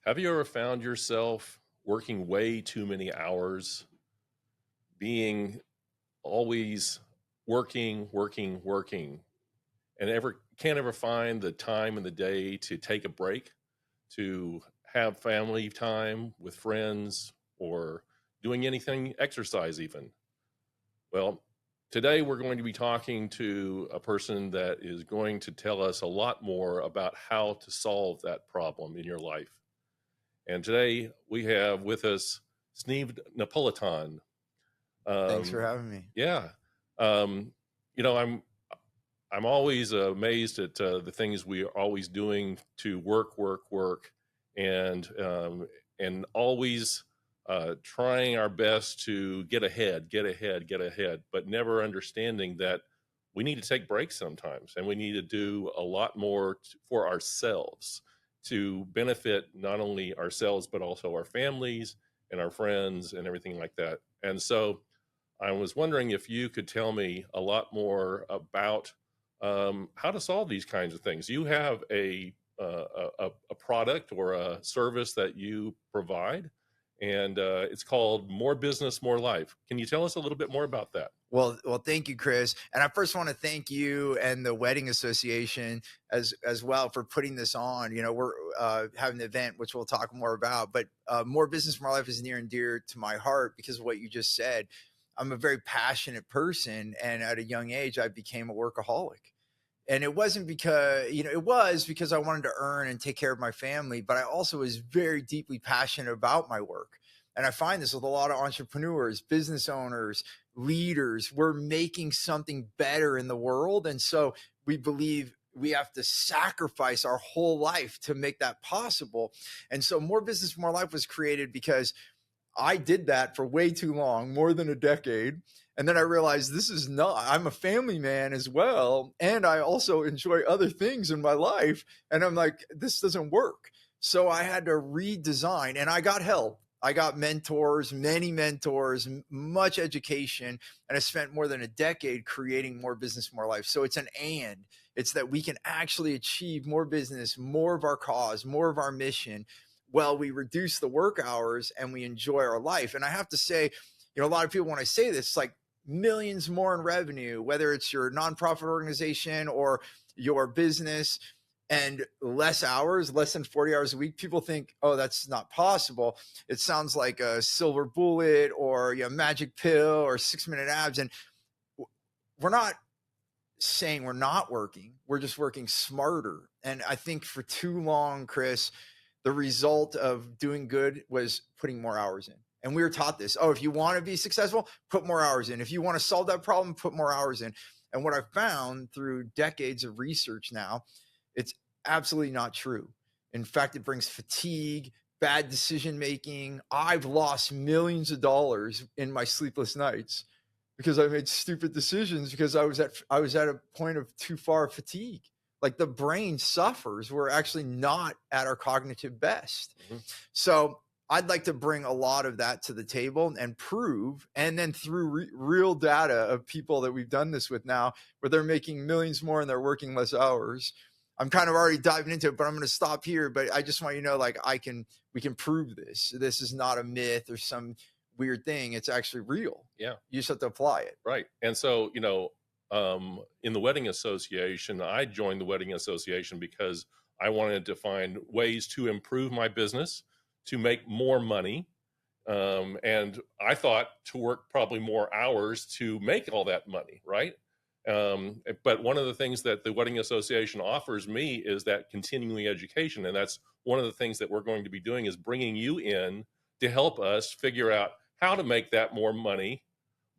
Have you ever found yourself working way too many hours, being always working, working, working, and ever can't ever find the time in the day to take a break, to have family time with friends, or doing anything, exercise even? Well, today we're going to be talking to a person that is going to tell us a lot more about how to solve that problem in your life. And today we have with us Steve Napolitan. Thanks for Um, having me. yeah, um, you know, I'm always amazed at the things we are always doing to work, work, work, and always trying our best to get ahead, get ahead, get ahead, but never understanding that we need to take breaks sometimes, and we need to do a lot more for ourselves to benefit not only ourselves but also our families and our friends and everything like that. And so I was wondering if you could tell me a lot more about how to solve these kinds of things. You have a product or a service that you provide, and it's called More Business, More Life. Can you tell us a little bit more about that? Well, thank you, Chris. And I first want to thank you and the Wedding Association as well for putting this on. We're having an event which we'll talk more about, but more business, more life is near and dear to my heart because of what you just said. I'm a very passionate person, and at a young age, I became a workaholic. And it wasn't because, it was because I wanted to earn and take care of my family, but I also was very deeply passionate about my work. And I find this with a lot of entrepreneurs, business owners, leaders. We're making something better in the world. And so we believe we have to sacrifice our whole life to make that possible. And so More Business, More Life was created because I did that for way too long, more than a decade. And then I realized this is not, I'm a family man as well. And I also enjoy other things in my life. And I'm like, this doesn't work. So I had to redesign, and I got help. I got mentors, many mentors, much education. And I spent more than a decade creating More Business, More Life. So it's an and. It's that we can actually achieve more business, more of our cause, more of our mission, well, we reduce the work hours and we enjoy our life. And I have to say, a lot of people, when I say this, it's like millions more in revenue, whether it's your nonprofit organization or your business, and less hours, less than 40 hours a week. People think, oh, that's not possible. It sounds like a silver bullet or a magic pill or 6-minute abs. And we're not saying we're not working. We're just working smarter. And I think for too long, Chris, the result of doing good was putting more hours in. And we were taught this. Oh, if you want to be successful, put more hours in. If you want to solve that problem, put more hours in. And what I found through decades of research now, it's absolutely not true. In fact, it brings fatigue, bad decision making. I've lost millions of dollars in my sleepless nights because I made stupid decisions because I was at a point of too far fatigue. Like the brain suffers. We're actually not at our cognitive best. Mm-hmm. So I'd like to bring a lot of that to the table and prove, and then through real data of people that we've done this with now, where they're making millions more and they're working less hours. I'm kind of already diving into it, but I'm going to stop here. But I just want you to know, like, we can prove this. This is not a myth or some weird thing. It's actually real. Yeah. You just have to apply it. Right. And so, in the Wedding Association, I joined the Wedding Association because I wanted to find ways to improve my business, to make more money. And I thought to work probably more hours to make all that money, right? But one of the things that the Wedding Association offers me is that continuing education. And that's one of the things that we're going to be doing is bringing you in to help us figure out how to make that more money.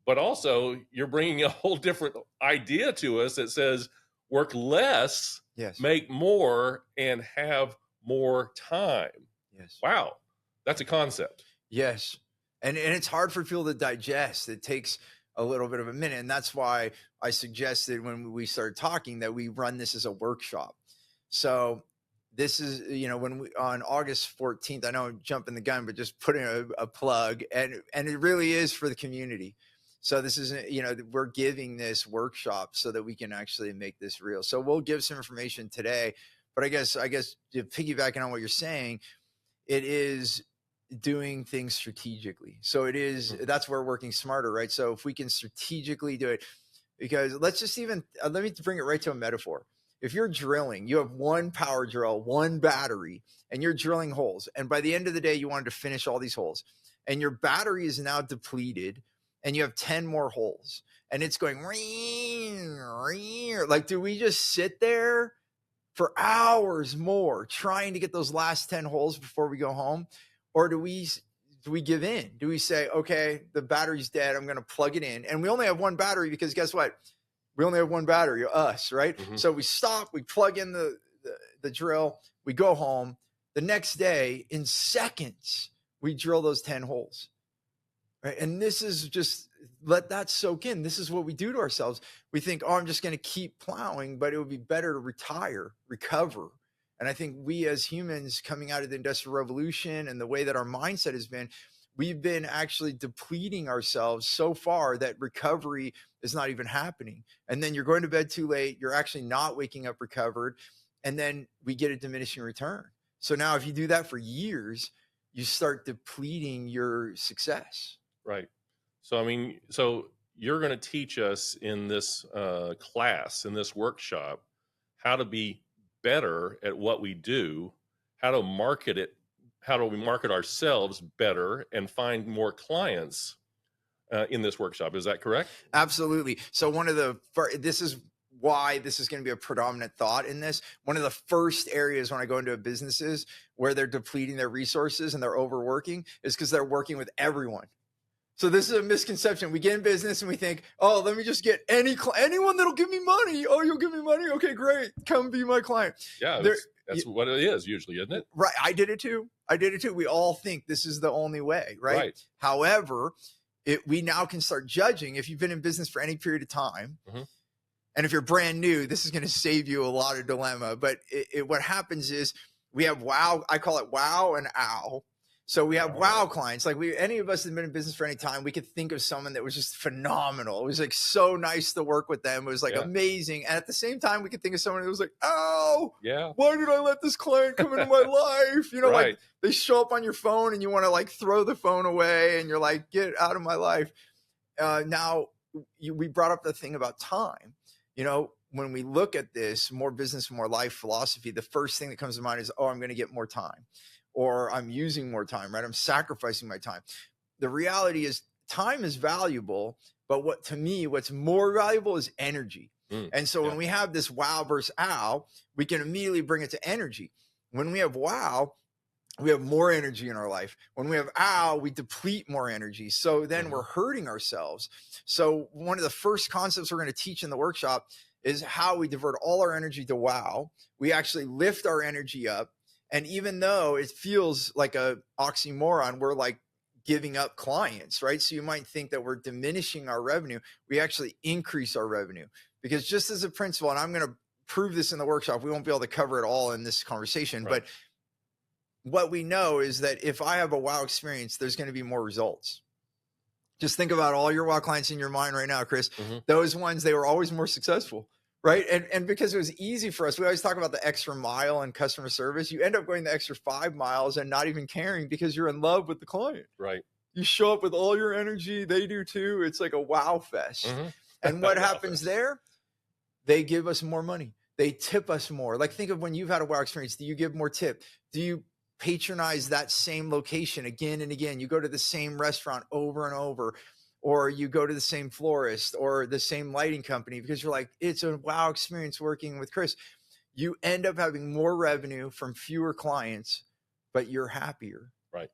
But also, you're bringing a whole different idea to us that says work less, Yes. make more, and have more time. Yes. Wow, that's a concept. Yes. And it's hard for people to digest. It takes a little bit of a minute. And that's why I suggested when we started talking that we run this as a workshop. So this is, when we on August 14th, I know I'm jumping the gun, but just putting a plug, and it really is for the community. So this isn't, we're giving this workshop so that we can actually make this real. So we'll give some information today, but I guess piggybacking on what you're saying, it is doing things strategically. So it is, that's where working smarter, right? So if we can strategically do it, because let's just even, let me bring it right to a metaphor. If you're drilling, you have one power drill, one battery, and you're drilling holes. And by the end of the day, you wanted to finish all these holes. And your battery is now depleted, and you have 10 more holes. And it's going, like, do we just sit there for hours more trying to get those last 10 holes before we go home? Or do we give in? Do we say, okay, the battery's dead, I'm going to plug it in? And we only have one battery, because guess what? We only have one battery, us, right? So we stop, we plug in the drill, we go home. The next day, in seconds, we drill those 10 holes, right? And this is just, let that soak in. This is what we do to ourselves. We think, oh, I'm just going to keep plowing, but it would be better to retire, recover. And I think we as humans, coming out of the Industrial Revolution and the way that our mindset has been, we've been actually depleting ourselves so far that recovery is not even happening. And then you're going to bed too late. You're actually not waking up recovered. And then we get a diminishing return. So now if you do that for years, you start depleting your success. Right. So, I mean, so you're going to teach us in this class, in this workshop, how to be better at what we do, how to market it, how do we market ourselves better and find more clients in this workshop. Is that correct? Absolutely. So this is why this is going to be a predominant thought in this. One of the first areas when I go into a businesses where they're depleting their resources and they're overworking is because they're working with everyone. So this is a misconception. We get in business and we think, oh, let me just get anyone that'll give me money. Oh, you'll give me money? Okay, great. Come be my client. Yeah, that's what it is usually, isn't it? Right. I did it too. We all think this is the only way, right? However, we now can start judging if you've been in business for any period of time. And if you're brand new, this is going to save you a lot of dilemma. But what happens is we have wow. I call it wow and ow. So we have wow clients. Like any of us that have been in business for any time, we could think of someone that was just phenomenal. It was like so nice to work with them. It was like amazing. And at the same time, we could think of someone who was like, oh, why did I let this client come into my life? You know, like they show up on your phone and you want to like throw the phone away and you're like, get out of my life. Now we brought up the thing about time. You know, when we look at this more business, more life philosophy, the first thing that comes to mind is, oh, I'm going to get more time. Or I'm using more time, right? I'm sacrificing my time. The reality is time is valuable, but to me, what's more valuable is energy. And so when we have this wow versus ow, we can immediately bring it to energy. When we have wow, we have more energy in our life. When we have ow, we deplete more energy. So then we're hurting ourselves. So one of the first concepts we're going to teach in the workshop is how we divert all our energy to wow. We actually lift our energy up. And even though it feels like a oxymoron, we're like giving up clients, right? So you might think that we're diminishing our revenue. We actually increase our revenue, because just as a principle, and I'm going to prove this in the workshop, we won't be able to cover it all in this conversation, but what we know is that if I have a wow experience, there's going to be more results. Just think about all your wow clients in your mind right now, Chris. Those ones, they were always more successful. Right. And because it was easy for us, we always talk about the extra mile in customer service. You end up going the extra 5 miles and not even caring because you're in love with the client. Right. You show up with all your energy. They do too. It's like a wow fest. And what happens there? They give us more money. They tip us more. Like think of when you've had a wow experience. Do you give more tip? Do you patronize that same location again and again? You go to the same restaurant over and over. Or you go to the same florist or the same lighting company because you're like, it's a wow experience working with Chris. You end up having more revenue from fewer clients, but you're happier. Right.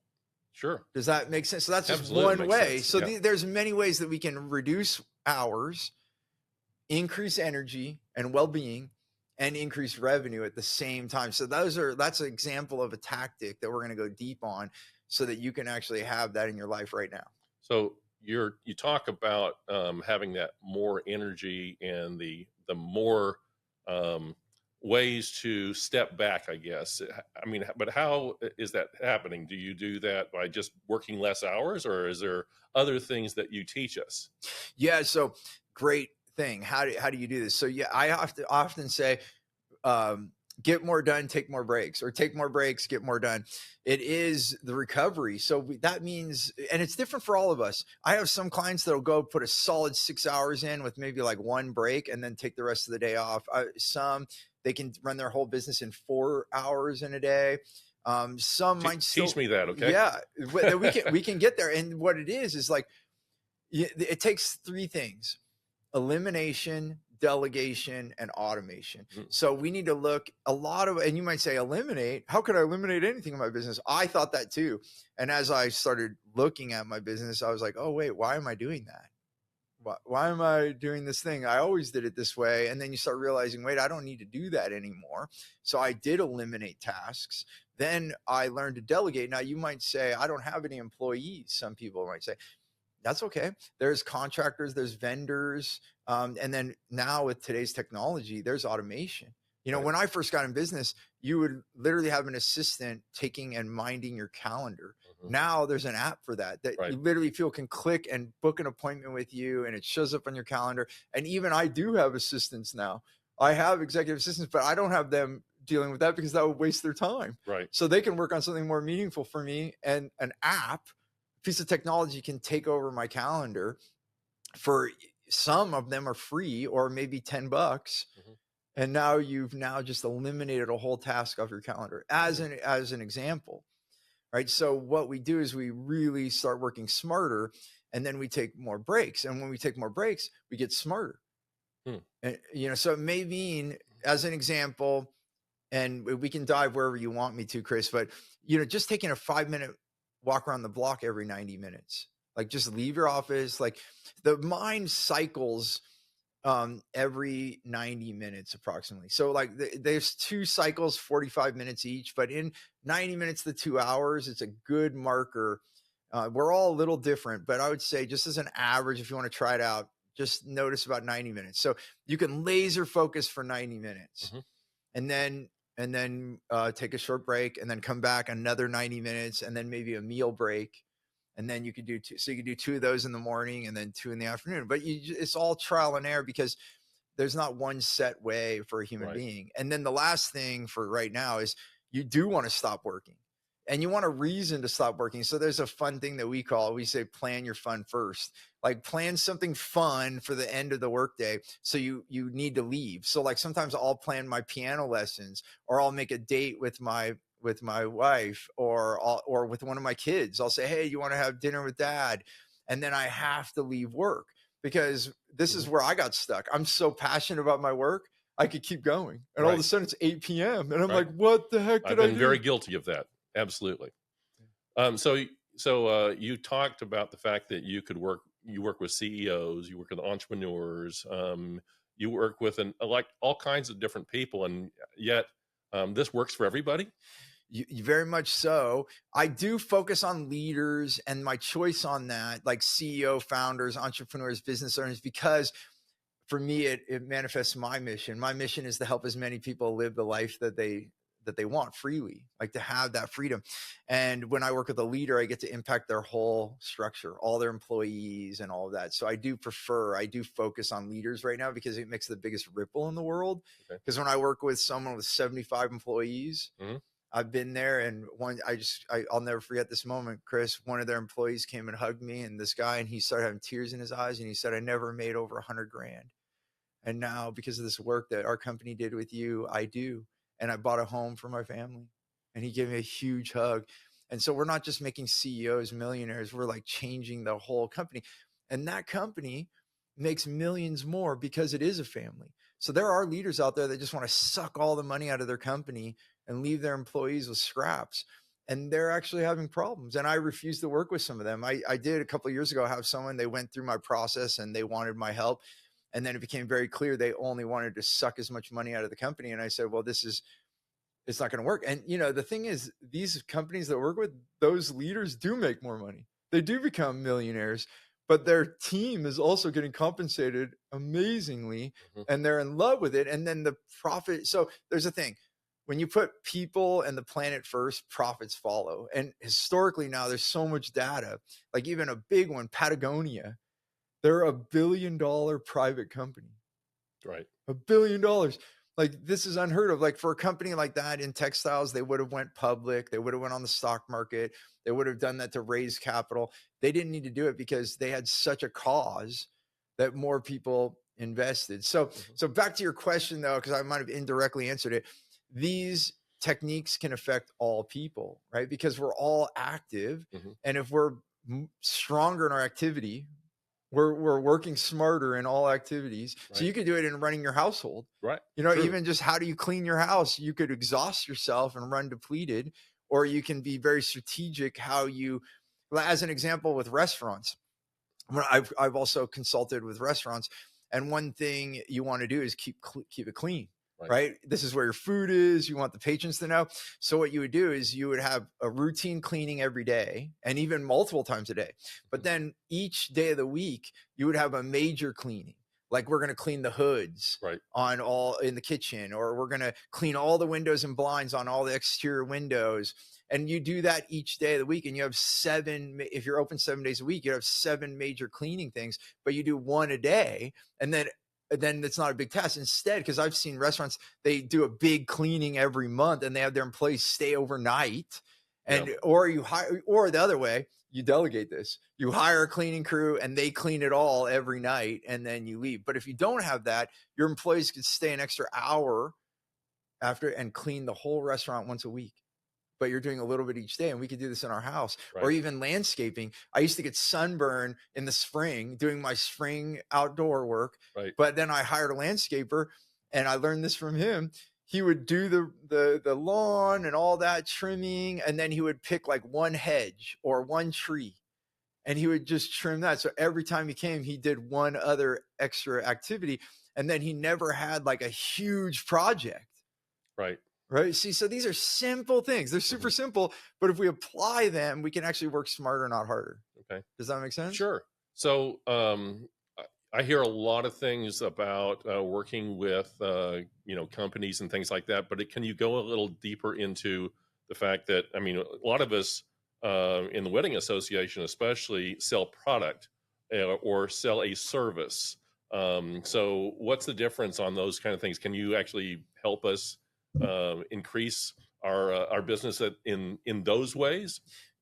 Sure. Does that make sense? So that's just one way. So there's many ways that we can reduce hours, increase energy and well-being, and increase revenue at the same time. So that's an example of a tactic that we're going to go deep on so that you can actually have that in your life right now. So you talk about having that more energy and the more ways to step back, I guess. I mean, but how is that happening? Do you do that by just working less hours, or is there other things that you teach us? Yeah. So great thing. How do you do this? So I often say, get more done, take more breaks, or take more breaks, get more done. It is the recovery. So that means, and it's different for all of us. I have some clients that'll go put a solid 6 hours in with maybe like one break and then take the rest of the day off. Some, they can run their whole business in 4 hours in a day. Some might still, Teach me that, okay? yeah, we can get there. And what it is like, it takes three things: elimination, delegation, and automation. So we need to look a lot of, and you might say eliminate, how could I eliminate anything in my business? I thought that too. And as I started looking at my business, I was like, oh wait, why am I doing that? Why am I doing this thing? I always did it this way. And then you start realizing, wait, I don't need to do that anymore. So I did eliminate tasks. Then I learned to delegate. Now you might say, I don't have any employees. Some people might say, that's okay. There's contractors, there's vendors. And then now with today's technology, there's automation. You know, when I first got in business, you would literally have an assistant taking and minding your calendar. Now there's an app for that you literally feel can click and book an appointment with you, and it shows up on your calendar. And even I do have assistants now. I have executive assistants, but I don't have them dealing with that because that would waste their time. So they can work on something more meaningful for me. And an app, piece of technology, can take over my calendar. For some of them are free, or maybe $10. And now you've just eliminated a whole task off your calendar as an example, right? So what we do is we really start working smarter, and then we take more breaks. And when we take more breaks, we get smarter. And, you know, so it may mean, as an example, and we can dive wherever you want me to, Chris, but, you know, just taking a 5-minute walk around the block every 90 minutes, like just leave your office. Like the mind cycles every 90 minutes approximately. So like there's 2 cycles, 45 minutes each, but in 90 minutes to 2 hours, it's a good marker. We're all a little different, but I would say, just as an average, if you want to try it out, just notice about 90 minutes. So you can laser focus for 90 minutes and then take a short break, and then come back another 90 minutes, and then maybe a meal break. And then you could do 2. So you could do 2 of those in the morning and then 2 in the afternoon. But it's all trial and error, because there's not one set way for a human being. And then the last thing for right now is, you do want to stop working, and you want a reason to stop working. So there's a fun thing that we say plan your fun first. Like, plan something fun for the end of the workday. So you need to leave. So like sometimes I'll plan my piano lessons, or I'll make a date with my wife, or with one of my kids. I'll say, hey, you want to have dinner with dad? And then I have to leave work, because this is where I got stuck. I'm so passionate about my work, I could keep going. And all of a sudden it's 8 p.m. And I'm like, what the heck did I do? I've been very guilty of that. Absolutely. So you talked about the fact that you work with CEOs, you work with entrepreneurs, you work with like all kinds of different people, and yet this works for everybody. You very much so. I do focus on leaders, and my choice on that, like CEO, founders, entrepreneurs, business owners, because for me, it manifests my mission. My mission is to help as many people live the life that they want freely, like to have that freedom. And when I work with a leader, I get to impact their whole structure, all their employees and all of that. So I do focus on leaders right now, because it makes the biggest ripple in the world. Because when I work with someone with 75 employees, I've been there, and I'll never forget this moment, Chris. One of their employees came and hugged me, and this guy, and he started having tears in his eyes, and he said, I never made over 100 grand. And now, because of this work that our company did with you, I do. And I bought a home for my family. And he gave me a huge hug. And so we're not just making CEOs millionaires, we're like changing the whole company. And that company makes millions more because it is a family. So there are leaders out there that just want to suck all the money out of their company and leave their employees with scraps. And they're actually having problems. And I refuse to work with some of them. I did a couple of years ago have someone, they went through my process and they wanted my help. And then it became very clear they only wanted to suck as much money out of the company. And I said, well, it's not going to work. And, you know, the thing is, these companies that work with, those leaders do make more money. They do become millionaires, but their team is also getting compensated amazingly, and they're in love with it. And then the profit. So there's a thing. When you put people and the planet first, profits follow. And historically now, there's so much data, like even a big one, Patagonia. They're $1 billion private company. Right. $1 billion. Like, this is unheard of. Like, for a company like that in textiles, they would have went public. They would have went on the stock market. They would have done that to raise capital. They didn't need to do it because they had such a cause that more people invested. So, so back to your question though, because I might have indirectly answered it. These techniques can affect all people, right? Because we're all active. And if we're stronger in our activity, we're working smarter in all activities. So you could do it in running your household, Right. you know, True. even just how do you clean your house? You could exhaust yourself and run depleted, or you can be very strategic how you, as an example with restaurants. When I've also consulted with restaurants, and one thing you want to do is keep it clean. Right. This is where your food is. You want the patrons to know. So what you would do is you would have a routine cleaning every day, and even multiple times a day. But then each day of the week, you would have a major cleaning. Like, we're going to clean the hoods on all in the kitchen, or we're going to clean all the windows and blinds on all the exterior windows. And you do that each day of the week, and you have 7, if you're open 7 days a week, you have 7 major cleaning things, but you do 1 a day. And then it's not a big task. Instead, because I've seen restaurants, they do a big cleaning every month, and they have their employees stay overnight. And or you hire, or the other way, you delegate this. You hire a cleaning crew and they clean it all every night, and then you leave. But if you don't have that, your employees could stay an extra hour after and clean the whole restaurant once a week. But you're doing a little bit each day, and we could do this in our house. Or even landscaping. I used to get sunburn in the spring doing my spring outdoor work, but then I hired a landscaper, and I learned this from him. He would do the lawn and all that trimming, and then he would pick like one hedge or one tree, and he would just trim that. So every time he came, he did one other extra activity, and then he never had like a huge project. Right. See, so these are simple things. They're super simple, but if we apply them, we can actually work smarter, not harder. Okay. Does that make sense? Sure. So I hear a lot of things about working with, companies and things like that, but can you go a little deeper into the fact that, I mean, a lot of us in the wedding association especially sell product or sell a service. So what's the difference on those kind of things? Can you actually help us increase our business in those ways?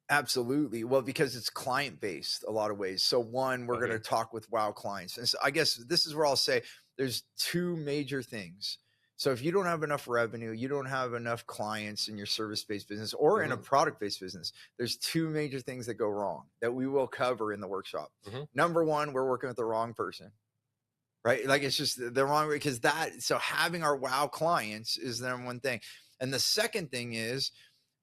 Absolutely. Well, because it's client based a lot of ways. So one, we're going to talk with wow clients. And so I guess this is where I'll say there's 2 major things. So if you don't have enough revenue, you don't have enough clients in your service based business or in a product based business, there's 2 major things that go wrong that we will cover in the workshop. Number one, we're working with the wrong person. Right? Like, it's just the wrong way, because so having our wow clients is the number one thing. And the second thing is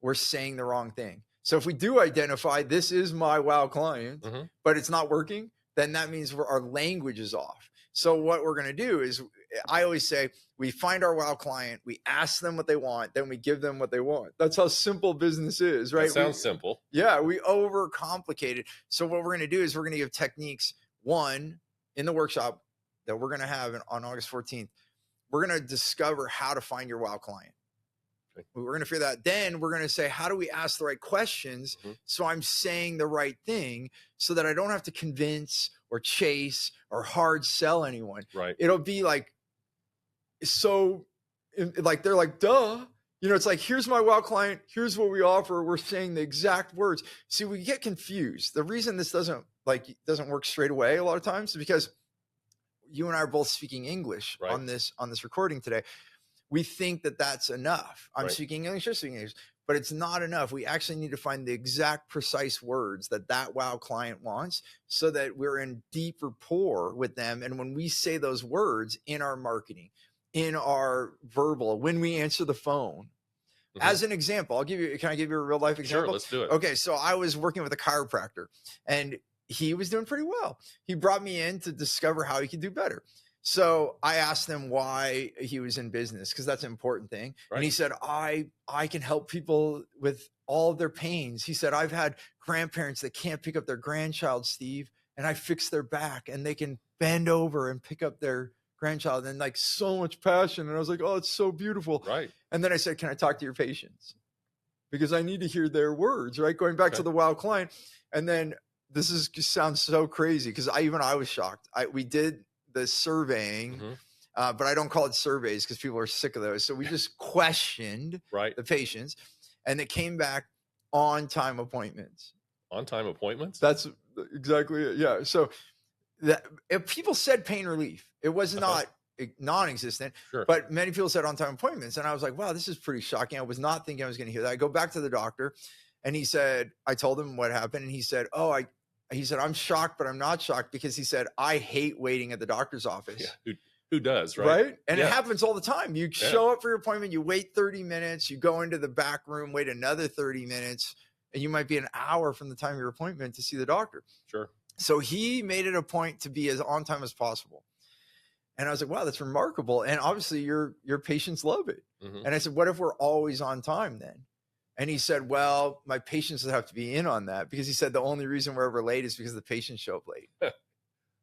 we're saying the wrong thing. So if we do identify this is my wow client, but it's not working, then that means our language is off. So what we're going to do is, I always say, we find our wow client, we ask them what they want, then we give them what they want. That's how simple business is, right? That sounds simple. Yeah, we overcomplicate it. So what we're going to do is we're going to give techniques, one, in the workshop that we're going to have on August 14th. We're going to discover how to find your wow client. We're going to figure that. Then we're going to say, how do we ask the right questions so I'm saying the right thing, so that I don't have to convince or chase or hard sell anyone. It'll be like, so like, they're like, duh. You know, it's like, here's my wow client. Here's what we offer. We're saying the exact words. See, we get confused. The reason this doesn't work straight away a lot of times is because you and I are both speaking English on this recording today. We think that that's enough. I'm speaking English, you're speaking English, but it's not enough. We actually need to find the exact precise words that wow client wants, so that we're in deep rapport with them. And when we say those words in our marketing, in our verbal, when we answer the phone, as an example, can I give you a real life example? Sure, let's do it. Okay. So I was working with a chiropractor, and he was doing pretty well. He brought me in to discover how he could do better. So I asked him why he was in business, because that's an important thing. And he said, I can help people with all of their pains. He said, I've had grandparents that can't pick up their grandchild, Steve, and I fix their back, and they can bend over and pick up their grandchild, and like, so much passion. And I was like, oh, it's so beautiful. And then I said, can I talk to your patients? Because I need to hear their words, going back to the wow client. And then sounds so crazy, because I was shocked. We did the surveying but I don't call it surveys because people are sick of those. So we just questioned Right. the patients, and it came back on-time appointments. On-time appointments? That's exactly it. Yeah. So that if people said pain relief, it was not non-existent, Sure. but many people said on-time appointments. And I was like, wow, this is pretty shocking. I was not thinking I was going to hear that. I go back to the doctor, and he said, I told him what happened, and he said, he said, I'm shocked, but I'm not shocked, because he said, I hate waiting at the doctor's office. Yeah. Who does, right? Right. And Yeah. it happens all the time. You show up for your appointment, you wait 30 minutes, you go into the back room, wait another 30 minutes, and you might be an hour from the time of your appointment to see the doctor. Sure. So he made it a point to be as on time as possible. And I was like, wow, that's remarkable. And obviously your patients love it. Mm-hmm. And I said, what if we're always on time then? And he said, well, my patients would have to be in on that, because he said the only reason we're ever late is because the patients show up late.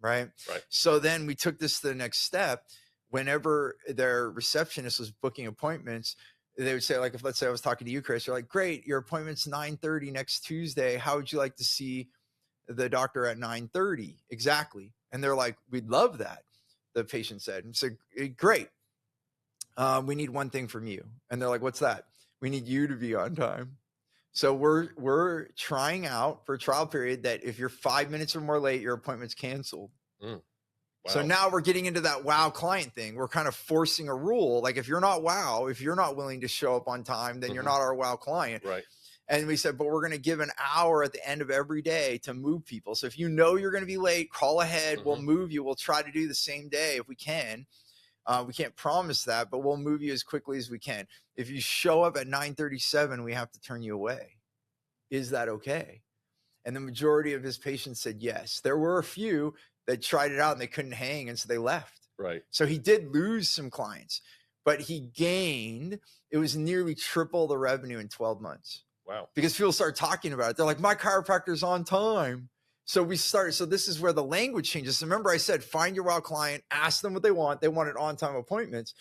Right. So then we took this to the next step. Whenever their receptionist was booking appointments, they would say, like, if let's say I was talking to you, Chris, you're like, great, your appointment's 9:30 next Tuesday. How would you like to see the doctor at 9:30? Exactly. And they're like, we'd love that, the patient said. And so, great. We need one thing from you. And they're like, what's that? We need you to be on time. So we're trying out for a trial period that if you're 5 minutes or more late, your appointment's canceled. Wow. So now we're getting into that wow client thing. We're kind of forcing a rule. Like, if you're not willing to show up on time, then you're not our wow client. Right. And we said, but we're going to give an hour at the end of every day to move people. So if you know you're going to be late, call ahead. We'll move you. We'll try to do the same day if we can. We can't promise that, but we'll move you as quickly as we can. If you show up at 9:37, we have to turn you away. Is that okay? And the majority of his patients said yes. There were a few that tried it out and they couldn't hang, and so they left. Right. So he did lose some clients, but he gained, it was nearly triple the revenue in 12 months. Wow. Because people started talking about it. They're like, my chiropractor's on time. So we started. So this is where the language changes. So remember, I said, find your wow client, ask them what they want. They wanted on-time appointments.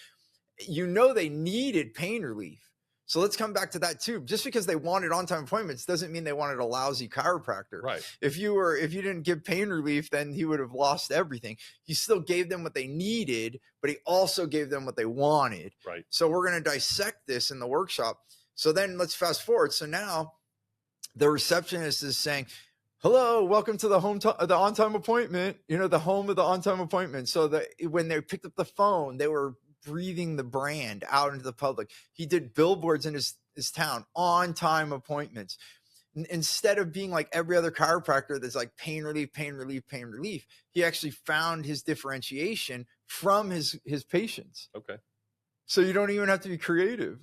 They needed pain relief. So let's come back to that too. Just because they wanted on-time appointments doesn't mean they wanted a lousy chiropractor. Right. If you didn't give pain relief, then he would have lost everything. He still gave them what they needed, but he also gave them what they wanted. Right. So we're going to dissect this in the workshop. So then let's fast forward. So now the receptionist is saying, hello, welcome to the on-time appointment, the home of the on-time appointment. So when they picked up the phone, they were breathing the brand out into the public. He did billboards in his town, on-time appointments. Instead of being like every other chiropractor that's like pain relief, pain relief, pain relief, he actually found his differentiation from his patients. Okay. So you don't even have to be creative.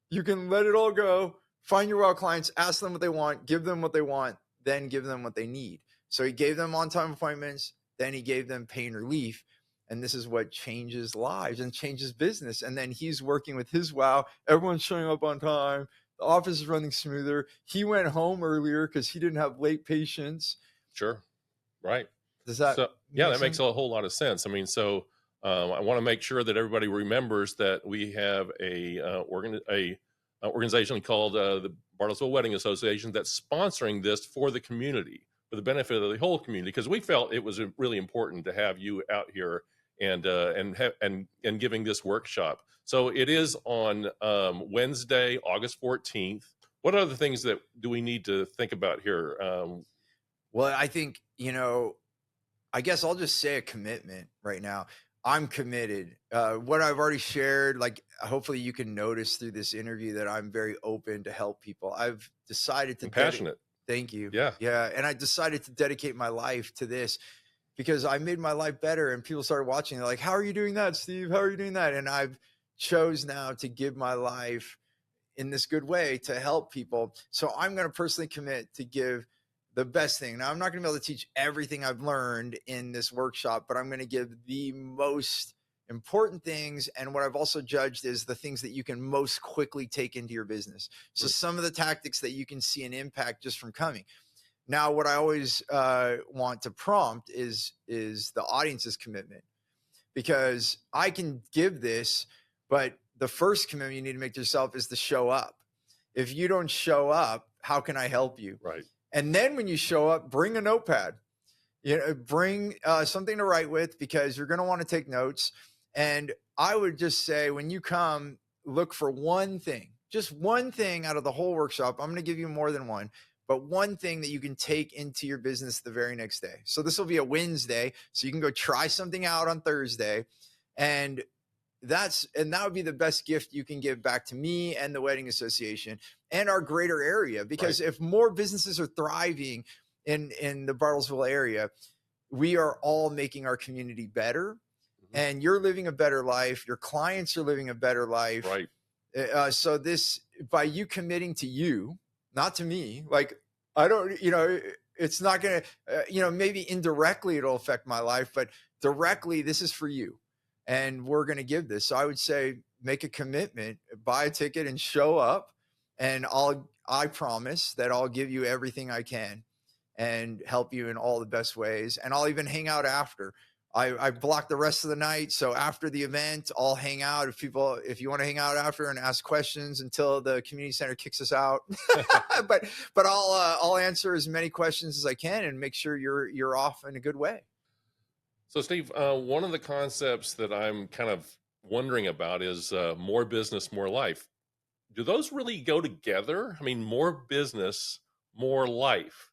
You can let it all go, find your wow clients, ask them what they want, give them what they want, then give them what they need. So he gave them on-time appointments, then he gave them pain relief. And this is what changes lives and changes business. And then he's working with his wow. Everyone's showing up on time. The office is running smoother. He went home earlier because he didn't have late patients. Sure. Right. Does that? That makes a whole lot of sense. I mean, so I want to make sure that everybody remembers that we have a organization called the Bartlesville Wedding Association that's sponsoring this for the community, for the benefit of the whole community, because we felt it was really important to have you out here and giving this workshop. So it is on Wednesday, August 14th. What other things do we need to think about here? Well, I think, I guess I'll just say a commitment right now. I'm committed. What I've already shared, like, hopefully you can notice through this interview that I'm very open to help people. I've decided to passionate. Thank you. Yeah. Yeah. And I decided to dedicate my life to this because I made my life better, and people started watching. They're like, how are you doing that, Steve? How are you doing that? And I've chose now to give my life in this good way to help people. So I'm going to personally commit to give the best thing. Now, I'm not going to be able to teach everything I've learned in this workshop, but I'm going to give the most important things. And what I've also judged is the things that you can most quickly take into your business. So some of the tactics that you can see an impact just from coming. Now, what I always want to prompt is the audience's commitment, because I can give this, but the first commitment you need to make to yourself is to show up. If you don't show up, how can I help you? Right. And then when you show up, bring a notepad, bring something to write with, because you're going to want to take notes. And I would just say, when you come, look for one thing, just one thing out of the whole workshop. I'm going to give you more than one, but one thing that you can take into your business the very next day. So this will be a Wednesday, so you can go try something out on Thursday. And that would be the best gift you can give back to me and the wedding association and our greater area. Because if more businesses are thriving in the Bartlesville area, we are all making our community better, and you're living a better life. Your clients are living a better life. Right. So this, by you committing to you, not to me, like, I don't, it's not going to, maybe indirectly it'll affect my life, but directly this is for you. And we're going to give this. So I would say, make a commitment, buy a ticket and show up. And I promise that I'll give you everything I can and help you in all the best ways. And I'll even hang out after. I blocked the rest of the night. So after the event, I'll hang out. If you want to hang out after and ask questions until the community center kicks us out, but I'll answer as many questions as I can and make sure you're off in a good way. So Steve, one of the concepts that I'm kind of wondering about is more business, more life. Do those really go together? I mean, more business, more life.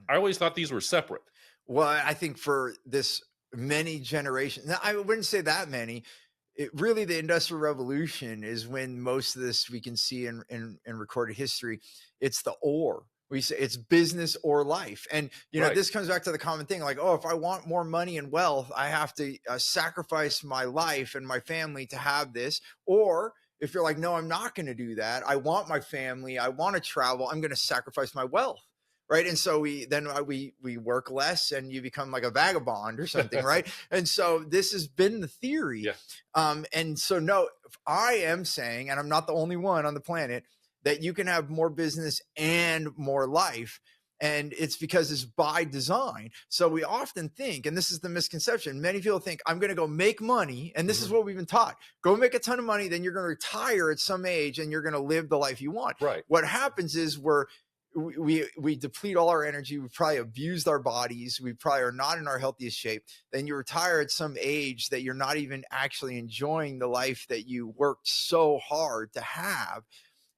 I always thought these were separate. Well, I think for this many generations, now, I wouldn't say that many. Really, the Industrial Revolution is when most of this we can see in recorded history. It's the or. We say it's business or life. And, this comes back to the common thing, like, oh, if I want more money and wealth, I have to sacrifice my life and my family to have this. Or if you're like, no, I'm not going to do that. I want my family. I want to travel. I'm going to sacrifice my wealth. Right. And so we work less and you become like a vagabond or something. Right. And so this has been the theory. Yeah. And so, no, I am saying, and I'm not the only one on the planet, that you can have more business and more life. And it's because it's by design. So we often think, and this is the misconception, many people think, I'm going to go make money. And this is what we've been taught. Go make a ton of money. Then you're going to retire at some age and you're going to live the life you want. Right. What happens is we deplete all our energy. We probably abused our bodies. We probably are not in our healthiest shape. Then you retire at some age that you're not even actually enjoying the life that you worked so hard to have.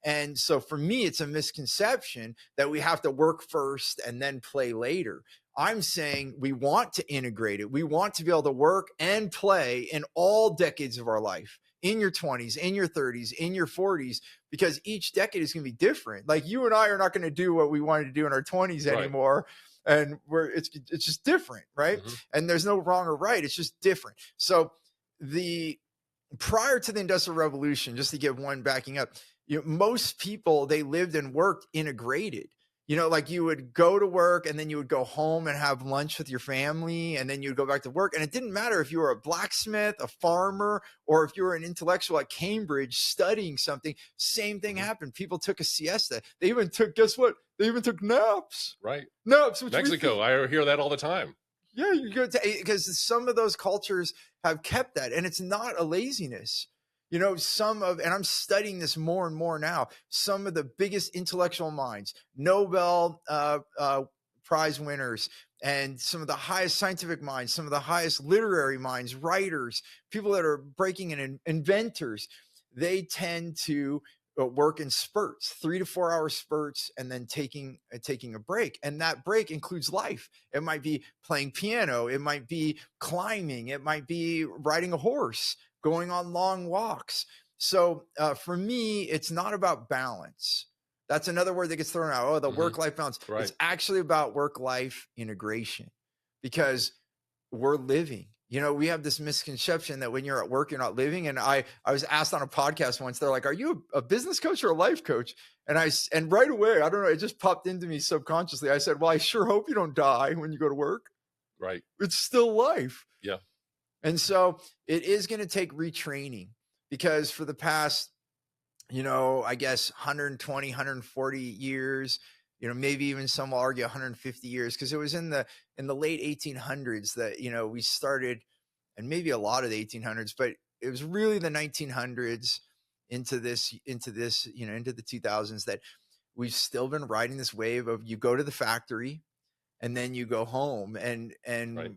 And so for me, it's a misconception that we have to work first and then play later. I'm saying we want to integrate it. We want to be able to work and play in all decades of our life, in your 20s, in your 30s, in your 40s, because each decade is going to be different. Like, you and I are not going to do what we wanted to do in our 20s anymore. And it's just different. Right. And there's no wrong or right. It's just different. So prior to the Industrial Revolution, just to give one backing up, most people, they lived and worked integrated. Like, you would go to work and then you would go home and have lunch with your family, and then you'd go back to work. And it didn't matter if you were a blacksmith, a farmer, or if you were an intellectual at Cambridge studying something. Same thing happened. People took a siesta. They even took, guess what? They even took naps. Right. Naps. Mexico, I hear that all the time. Yeah, you go because some of those cultures have kept that, and it's not a laziness. And I'm studying this more and more now, some of the biggest intellectual minds, Nobel Prize winners, and some of the highest scientific minds, some of the highest literary minds, writers, people that are breaking in, inventors, they tend to work in spurts, 3 to 4 hour spurts, and then taking a break. And that break includes life. It might be playing piano. It might be climbing. It might be riding a horse, going on long walks. So for me, it's not about balance. That's another word that gets thrown out. Oh, the work-life balance. Right. It's actually about work-life integration, because we're living. We have this misconception that when you're at work, you're not living. And I was asked on a podcast once, they're like, are you a business coach or a life coach? And right away, I don't know, it just popped into me subconsciously. I said, well, I sure hope you don't die when you go to work. Right. It's still life. Yeah. And so it is going to take retraining, because for the past, I guess 120, 140 years, maybe even some will argue 150 years, because it was in the late 1800s that, we started, and maybe a lot of the 1800s, but it was really the 1900s into the 2000s that we've still been riding this wave of, you go to the factory and then you go home, and right.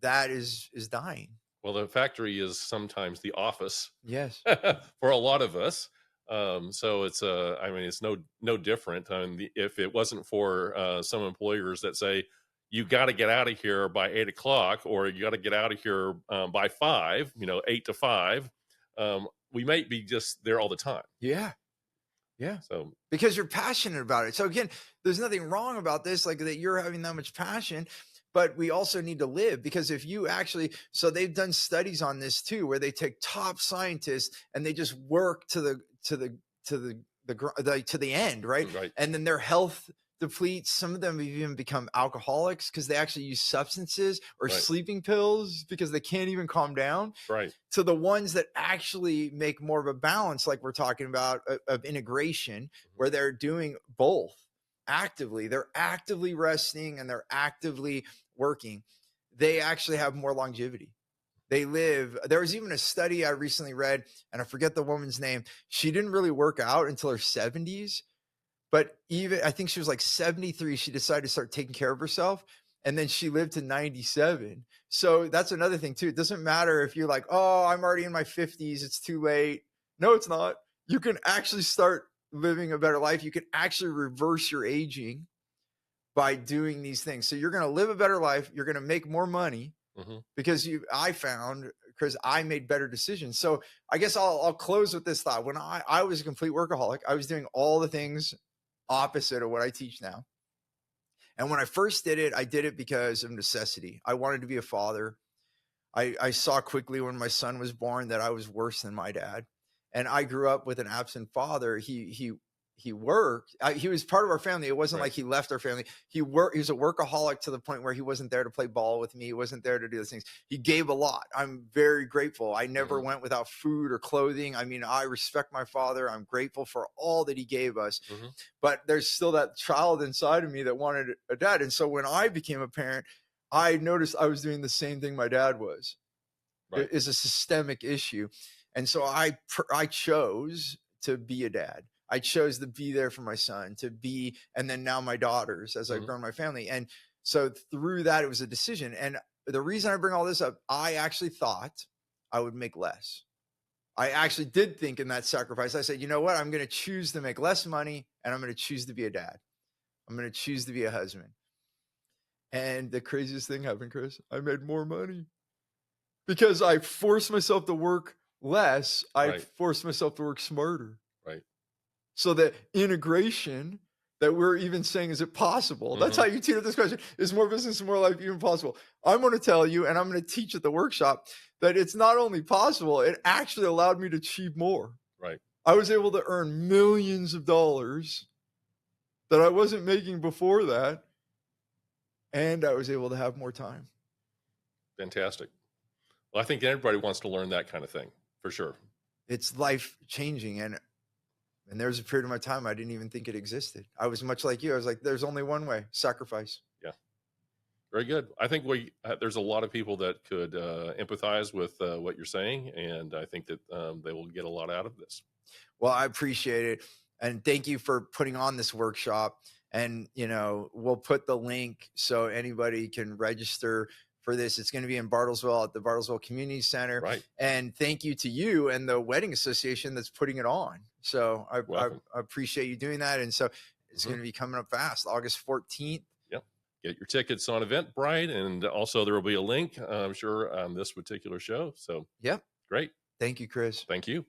that is dying. Well, the factory is sometimes the office Yes. for a lot of us. So it's I mean, it's no different. I mean, if it wasn't for some employers that say you got to get out of here by 8 o'clock, or you got to get out of here by 5, 8 to 5, we might be just there all the time. Yeah. Yeah. So Because you're passionate about it. So again, there's nothing wrong about this, like that you're having that much passion, but we also need to live, because if you actually, so they've done studies on this too, where they take top scientists and they just work to the end, right? right, And then their health depletes. Some of them have even become alcoholics because they actually use substances or right, sleeping pills because they can't even calm down, right, to the ones that actually make more of a balance, like we're talking about, of integration, where they're doing both actively. They're actively resting and they're actively working. They actually have more longevity. They live. There was even a study I recently read, and I forget the woman's name. She didn't really work out until her 70s, but even I think she was like 73, she decided to start taking care of herself. And then she lived to 97. So that's another thing too. It doesn't matter if you're like, oh, I'm already in my 50s, it's too late. No, it's not. You can actually start living a better life. You can actually reverse your aging by doing these things. So you're going to live a better life. You're going to make more money hmm because I found, because I made better decisions. So I guess I'll close with this thought. When I was a complete workaholic, I was doing all the things opposite of what I teach now. And when I first did it, I did it because of necessity. I wanted to be a father. I saw quickly when my son was born that I was worse than my dad. And I grew up with an absent father. He worked. He was part of our family. It wasn't right, like he left our family. He worked. He was a workaholic to the point where he wasn't there to play ball with me. He wasn't there to do those things. He gave a lot. I'm very grateful. I never hmm went without food or clothing. I mean, I respect my father. I'm grateful for all that he gave us. hmm But there's still that child inside of me that wanted a dad. And so when I became a parent, I noticed I was doing the same thing my dad was. right, It is a systemic issue. And so I chose to be a dad. I chose to be there for my son, to be, and then now my daughters as I've hmm grown my family. And so through that, it was a decision. And the reason I bring all this up, I actually thought I would make less. I actually did think in that sacrifice, I said, you know what? I'm going to choose to make less money and I'm going to choose to be a dad. I'm going to choose to be a husband. And the craziest thing happened, Chris. I made more money because I forced myself to work less. I right, forced myself to work smarter. right, So the integration that we're even saying, is it possible? That's hmm how you teed up this question. Is more business and more life even possible? I'm going to tell you, and I'm going to teach at the workshop, that it's not only possible, it actually allowed me to achieve more. right. I was able to earn millions of dollars that I wasn't making before that. And I was able to have more time. Fantastic. Well, I think everybody wants to learn that kind of thing for sure. It's life changing. And there was a period of my time I didn't even think it existed. I was much like you. I was like, there's only one way: sacrifice. Yeah. Very good. I think there's a lot of people that could empathize with what you're saying, and I think that they will get a lot out of this. Well, I appreciate it. And thank you for putting on this workshop. And, we'll put the link so anybody can register for this. It's going to be in Bartlesville at the Bartlesville Community Center. Right. And thank you to you and the Wedding Association that's putting it on. So I Welcome. appreciate you doing that. And so it's hmm going to be coming up fast, August 14th. Yep. Get your tickets on Eventbrite, and also there will be a link, I'm sure, on this particular show. So Yep. great. Thank you, Chris. Thank you.